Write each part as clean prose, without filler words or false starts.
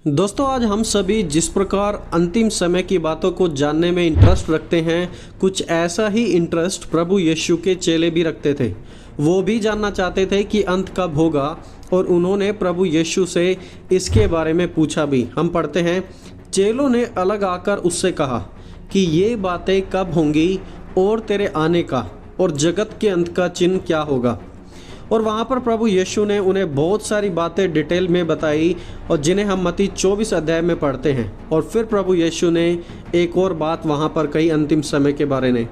दोस्तों, आज हम सभी जिस प्रकार अंतिम समय की बातों को जानने में इंटरेस्ट रखते हैं, कुछ ऐसा ही इंटरेस्ट प्रभु यीशु के चेले भी रखते थे। वो भी जानना चाहते थे कि अंत कब होगा और उन्होंने प्रभु यीशु से इसके बारे में पूछा भी। हम पढ़ते हैं, चेलों ने अलग आकर उससे कहा कि ये बातें कब होंगी और तेरे आने का और जगत के अंत का चिन्ह क्या होगा। और वहाँ पर प्रभु यीशु ने उन्हें बहुत सारी बातें डिटेल में बताई और जिन्हें हम मत्ती 24 अध्याय में पढ़ते हैं। और फिर प्रभु यीशु ने एक और बात वहाँ पर कही अंतिम समय के बारे में।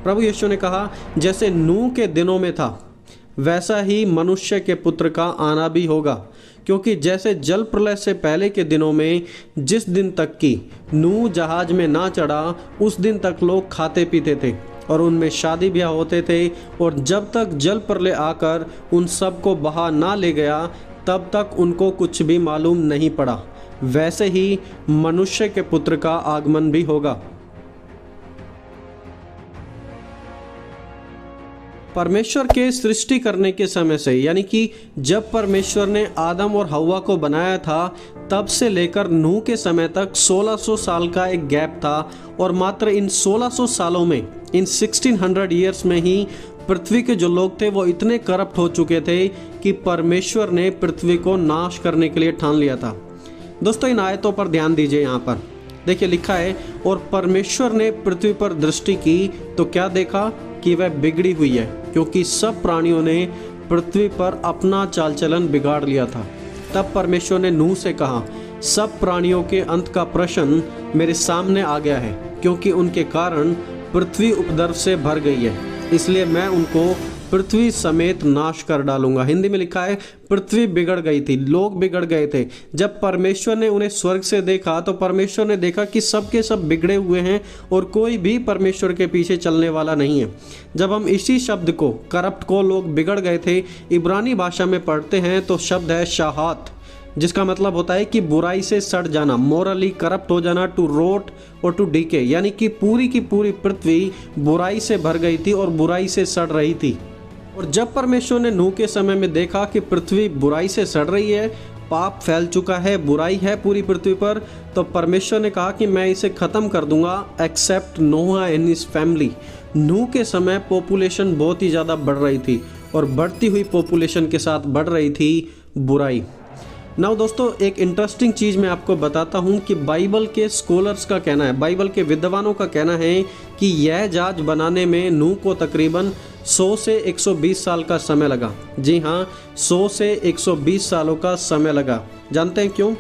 प्रभु यीशु ने कहा, जैसे नूह के दिनों में था वैसा ही मनुष्य के पुत्र का आना भी होगा। क्योंकि जैसे जल प्रलय से पहले के दिनों में जिस दिन तक कि नूह जहाज में ना चढ़ा उस दिन तक लोग खाते पीते थे और उनमें शादी ब्याह होते थे, और जब तक जल प्रलय आकर उन सबको बहा ना ले गया तब तक उनको कुछ भी मालूम नहीं पड़ा, वैसे ही मनुष्य के पुत्र का आगमन भी होगा। परमेश्वर के सृष्टि करने के समय से, यानी कि जब परमेश्वर ने आदम और हव्वा को बनाया था तब से लेकर नूह के समय तक 1600 साल का एक गैप था। और मात्र इन 1600 सालों में, इन 1600 ईयर्स में ही पृथ्वी के जो लोग थे वो इतने करप्ट हो चुके थे कि परमेश्वर ने पृथ्वी को नाश करने के लिए ठान लिया था। दोस्तों, इन आयतों पर ध्यान दीजिए। यहाँ पर देखिए लिखा है, और परमेश्वर ने पृथ्वी पर दृष्टि की तो क्या देखा कि वह बिगड़ी हुई है, क्योंकि सब प्राणियों ने पृथ्वी पर अपना चाल चलन बिगाड़ लिया था। तब परमेश्वर ने नूह से कहा, सब प्राणियों के अंत का प्रश्न मेरे सामने आ गया है, क्योंकि उनके कारण पृथ्वी उपद्रव से भर गई है, इसलिए मैं उनको पृथ्वी समेत नाश कर डालूंगा। हिंदी में लिखा है, पृथ्वी बिगड़ गई थी, लोग बिगड़ गए थे। जब परमेश्वर ने उन्हें स्वर्ग से देखा तो परमेश्वर ने देखा कि सब के सब बिगड़े हुए हैं और कोई भी परमेश्वर के पीछे चलने वाला नहीं है। जब हम इसी शब्द को, करप्ट को, लोग बिगड़ गए थे, इब्रानी भाषा में पढ़ते हैं तो शब्द है शाहात, जिसका मतलब होता है कि बुराई से सड़ जाना, मोरली करप्ट हो जाना, टू रोट और टू डीके, यानी कि पूरी की पूरी पृथ्वी बुराई से भर गई थी और बुराई से सड़ रही थी। और जब परमेश्वर ने नूह के समय में देखा कि पृथ्वी बुराई से सड़ रही है, पाप फैल चुका है, बुराई है पूरी पृथ्वी पर, तो परमेश्वर ने कहा कि मैं इसे ख़त्म कर दूंगा except Noah and his family. नूह के समय पॉपुलेशन बहुत ही ज़्यादा बढ़ रही थी और बढ़ती हुई पॉपुलेशन के साथ बढ़ रही थी बुराई। नाउ दोस्तों, एक इंटरेस्टिंग चीज़ मैं आपको बताता हूँ कि बाइबल के स्कॉलर्स का कहना है, बाइबल के विद्वानों का कहना है कि यह जहाज बनाने में नूह को तकरीबन 100 से 120 साल का समय लगा। जी हाँ, 100 से 120 सालों का समय लगा। जानते हैं क्यों?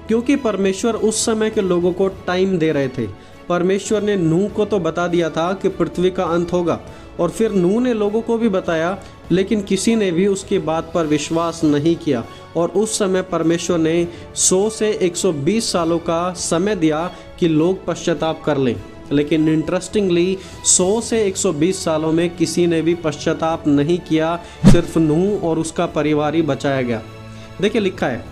क्योंकि परमेश्वर उस समय के लोगों को टाइम दे रहे थे। परमेश्वर ने नूह को तो बता दिया था कि पृथ्वी का अंत होगा, और फिर नूह ने लोगों को भी बताया, लेकिन किसी ने भी उसकी बात पर विश्वास नहीं किया। और उस समय परमेश्वर ने 100 से 120 सालों का समय दिया कि लोग पश्चाताप कर लें। लेकिन इंटरेस्टिंगली 100 से 120 सालों में किसी ने भी पश्चाताप नहीं किया, सिर्फ नूह और उसका परिवार ही बचाया गया। देखिए लिखा है,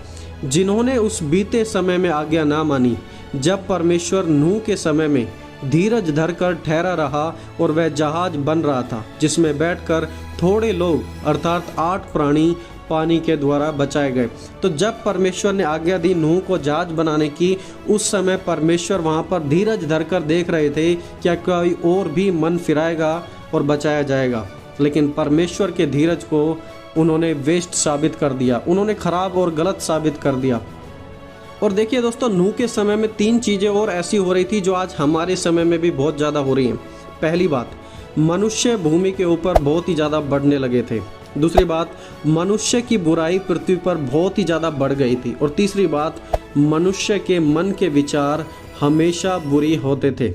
जिन्होंने उस बीते समय में आज्ञा ना मानी, जब परमेश्वर नूह के समय में धीरज धरकर ठहरा रहा और वह जहाज बन रहा था, जिसमें बैठकर थोड़े लोग अर्थात 8 प्राणी पानी के द्वारा बचाए गए। तो जब परमेश्वर ने आज्ञा दी नूह को जहाज बनाने की, उस समय परमेश्वर वहाँ पर धीरज धरकर देख रहे थे क्या कोई और भी मन फिराएगा और बचाया जाएगा। लेकिन परमेश्वर के धीरज को उन्होंने वेस्ट साबित कर दिया, उन्होंने खराब और गलत साबित कर दिया। और देखिए दोस्तों, नूह के समय में 3 चीज़ें और ऐसी हो रही थी जो आज हमारे समय में भी बहुत ज़्यादा हो रही हैं। पहली बात, मनुष्य भूमि के ऊपर बहुत ही ज़्यादा बढ़ने लगे थे। दूसरी बात, मनुष्य की बुराई पृथ्वी पर बहुत ही ज़्यादा बढ़ गई थी। और तीसरी बात, मनुष्य के मन के विचार हमेशा बुरी होते थे।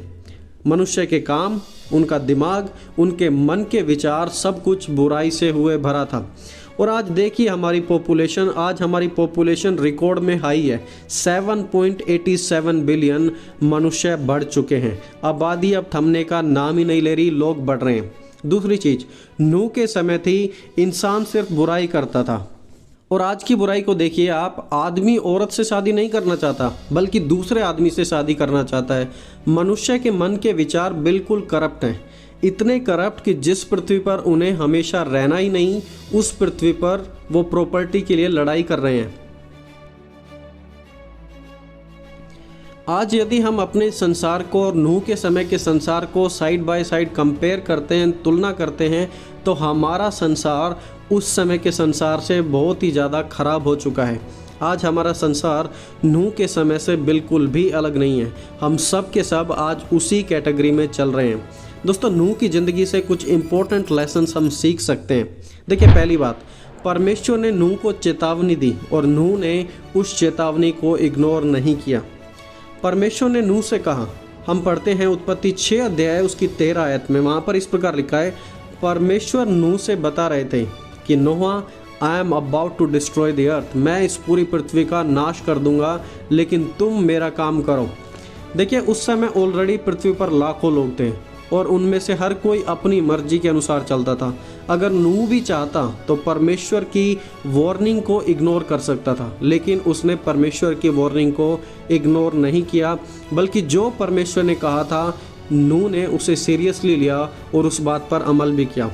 मनुष्य के काम, उनका दिमाग, उनके मन के विचार, सब कुछ बुराई से हुए भरा था। और आज देखिए हमारी पॉपुलेशन रिकॉर्ड में हाई है। 7.87 बिलियन मनुष्य बढ़ चुके हैं। आबादी अब थमने का नाम ही नहीं ले रही, लोग बढ़ रहे हैं। दूसरी चीज़, नूह के समय थी इंसान सिर्फ बुराई करता था, और आज की बुराई को देखिए आप, आदमी औरत से शादी नहीं करना चाहता बल्कि दूसरे आदमी से शादी करना चाहता है। मनुष्य के मन के विचार बिल्कुल करप्ट हैं, इतने करप्ट कि जिस पृथ्वी पर उन्हें हमेशा रहना ही नहीं, उस पृथ्वी पर वो प्रॉपर्टी के लिए लड़ाई कर रहे हैं। आज यदि हम अपने संसार को और नूह के समय के संसार को साइड बाय साइड कंपेयर करते हैं, तुलना करते हैं, तो हमारा संसार उस समय के संसार से बहुत ही ज़्यादा खराब हो चुका है। आज हमारा संसार नूह के समय से बिल्कुल भी अलग नहीं है। हम सब के सब आज उसी कैटेगरी में चल रहे हैं। दोस्तों, नूह की ज़िंदगी से कुछ इम्पोर्टेंट लेसन्स हम सीख सकते हैं। देखिए, पहली बात, परमेश्वर ने नूह को चेतावनी दी और नूह ने उस चेतावनी को इग्नोर नहीं किया। परमेश्वर ने नूह से कहा, हम पढ़ते हैं उत्पत्ति 6 अध्याय उसकी 13 आयत में, वहाँ पर इस प्रकार लिखा है, परमेश्वर नूह से बता रहे थे कि Noah, I am about to destroy the earth, मैं इस पूरी पृथ्वी का नाश कर दूंगा, लेकिन तुम मेरा काम करो। देखिए, उस समय ऑलरेडी पृथ्वी पर लाखों लोग थे और उनमें से हर कोई अपनी मर्जी के अनुसार चलता था। अगर नूह भी चाहता तो परमेश्वर की वार्निंग को इग्नोर कर सकता था, लेकिन उसने परमेश्वर की वार्निंग को इग्नोर नहीं किया, बल्कि जो परमेश्वर ने कहा था नूह ने उसे सीरियसली लिया और उस बात पर अमल भी किया।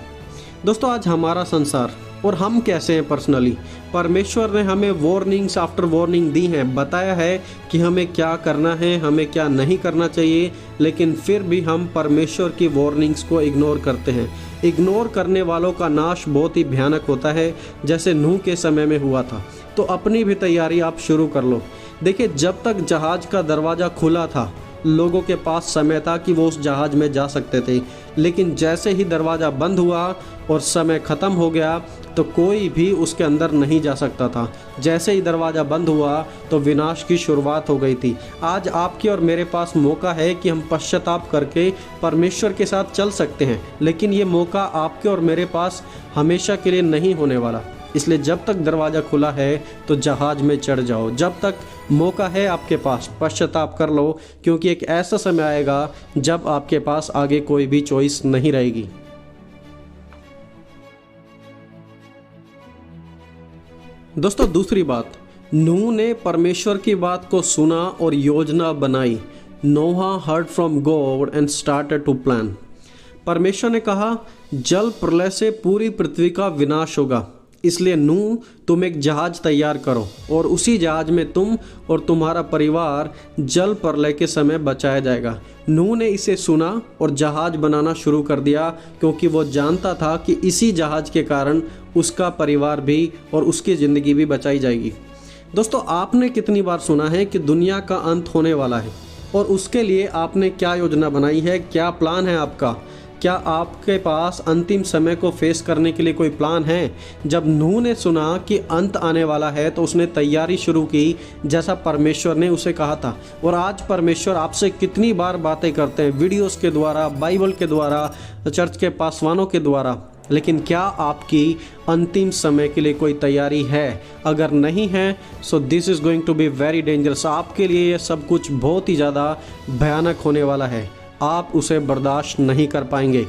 दोस्तों, आज हमारा संसार और हम कैसे हैं पर्सनली, परमेश्वर ने हमें वार्निंग्स आफ्टर वार्निंग दी हैं, बताया है कि हमें क्या करना है, हमें क्या नहीं करना चाहिए, लेकिन फिर भी हम परमेश्वर की वार्निंग्स को इग्नोर करते हैं। इग्नोर करने वालों का नाश बहुत ही भयानक होता है, जैसे नूह के समय में हुआ था। तो अपनी भी तैयारी आप शुरू कर लो। देखिए, जब तक जहाज का दरवाज़ा खुला था, लोगों के पास समय था कि वो उस जहाज़ में जा सकते थे, लेकिन जैसे ही दरवाज़ा बंद हुआ और समय ख़त्म हो गया तो कोई भी उसके अंदर नहीं जा सकता था। जैसे ही दरवाज़ा बंद हुआ तो विनाश की शुरुआत हो गई थी। आज आपके और मेरे पास मौका है कि हम पश्चाताप करके परमेश्वर के साथ चल सकते हैं, लेकिन ये मौका आपके और मेरे पास हमेशा के लिए नहीं होने वाला। इसलिए जब तक दरवाज़ा खुला है तो जहाज में चढ़ जाओ। जब तक मौका है आपके पास, पश्चाताप कर लो, क्योंकि एक ऐसा समय आएगा जब आपके पास आगे कोई भी चॉइस नहीं रहेगी। दोस्तों, दूसरी बात, नूह ने परमेश्वर की बात को सुना और योजना बनाई। Noah heard from God and started to plan. परमेश्वर ने कहा, जल प्रलय से पूरी पृथ्वी का विनाश होगा, इसलिए नूह, तुम एक जहाज तैयार करो और उसी जहाज में तुम और तुम्हारा परिवार जल प्रलय के समय बचाया जाएगा। नूह ने इसे सुना और जहाज बनाना शुरू कर दिया, क्योंकि वो जानता था कि इसी जहाज के कारण उसका परिवार भी और उसकी ज़िंदगी भी बचाई जाएगी। दोस्तों, आपने कितनी बार सुना है कि दुनिया का अंत होने वाला है, और उसके लिए आपने क्या योजना बनाई है, क्या प्लान है आपका? क्या आपके पास अंतिम समय को फेस करने के लिए कोई प्लान है? जब नूह ने सुना कि अंत आने वाला है तो उसने तैयारी शुरू की, जैसा परमेश्वर ने उसे कहा था। और आज परमेश्वर आपसे कितनी बार बातें करते हैं, वीडियोस के द्वारा, बाइबल के द्वारा, चर्च के पासवानों के द्वारा, लेकिन क्या आपकी अंतिम समय के लिए कोई तैयारी है? अगर नहीं है, so this is going to be very dangerous. आपके लिए ये सब कुछ बहुत ही ज़्यादा भयानक होने वाला है, आप उसे बर्दाश्त नहीं कर पाएंगे।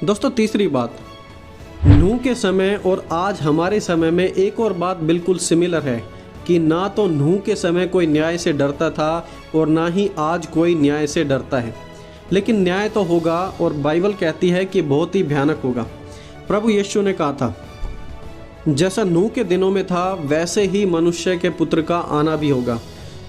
दोस्तों, तीसरी बात, नूह के समय और आज हमारे समय में एक और बात बिल्कुल सिमिलर है कि ना तो नूह के समय कोई न्याय से डरता था और ना ही आज कोई न्याय से डरता है, लेकिन न्याय तो होगा, और बाइबल कहती है कि बहुत ही भयानक होगा। प्रभु यीशु ने कहा था, जैसा नूह के दिनों में था वैसे ही मनुष्य के पुत्र का आना भी होगा,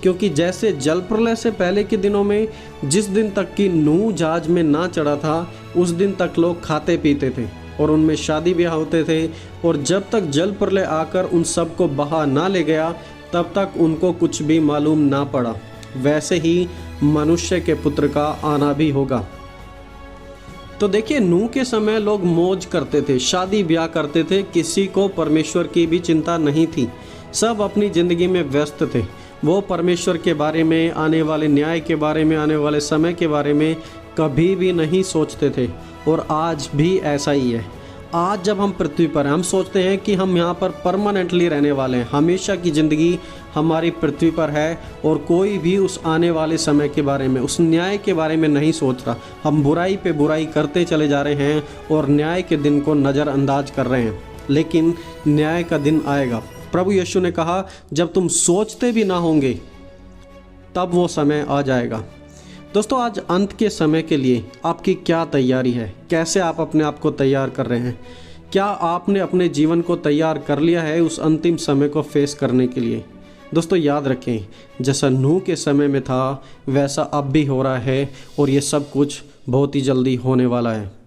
क्योंकि जैसे जल प्रलय से पहले के दिनों में जिस दिन तक कि नूह जहाज में ना चढ़ा था, उस दिन तक लोग खाते पीते थे और उनमें शादी ब्याह होते थे, और जब तक जल प्रलय आकर उन सब को बहा ना ले गया तब तक उनको कुछ भी मालूम ना पड़ा। वैसे ही मनुष्य के पुत्र का आना भी होगा। तो देखिए, नूह के समय लोग मौज करते थे, शादी ब्याह करते थे, किसी को परमेश्वर की भी चिंता नहीं थी, सब अपनी ज़िंदगी में व्यस्त थे। वो परमेश्वर के बारे में, आने वाले न्याय के बारे में, आने वाले समय के बारे में कभी भी नहीं सोचते थे, और आज भी ऐसा ही है। आज जब हम पृथ्वी पर हैं, हम सोचते हैं कि हम यहाँ पर परमानेंटली रहने वाले हैं, हमेशा की ज़िंदगी हमारी पृथ्वी पर है, और कोई भी उस आने वाले समय के बारे में, उस न्याय के बारे में नहीं सोच रहा। हम बुराई पे बुराई करते चले जा रहे हैं और न्याय के दिन को नज़रअंदाज कर रहे हैं, लेकिन न्याय का दिन आएगा। प्रभु यीशु ने कहा, जब तुम सोचते भी ना होंगे तब वो समय आ जाएगा। दोस्तों, आज अंत के समय के लिए आपकी क्या तैयारी है? कैसे आप अपने आप को तैयार कर रहे हैं? क्या आपने अपने जीवन को तैयार कर लिया है उस अंतिम समय को फेस करने के लिए? दोस्तों याद रखें, जैसा नूह के समय में था वैसा अब भी हो रहा है और ये सब कुछ बहुत ही जल्दी होने वाला है।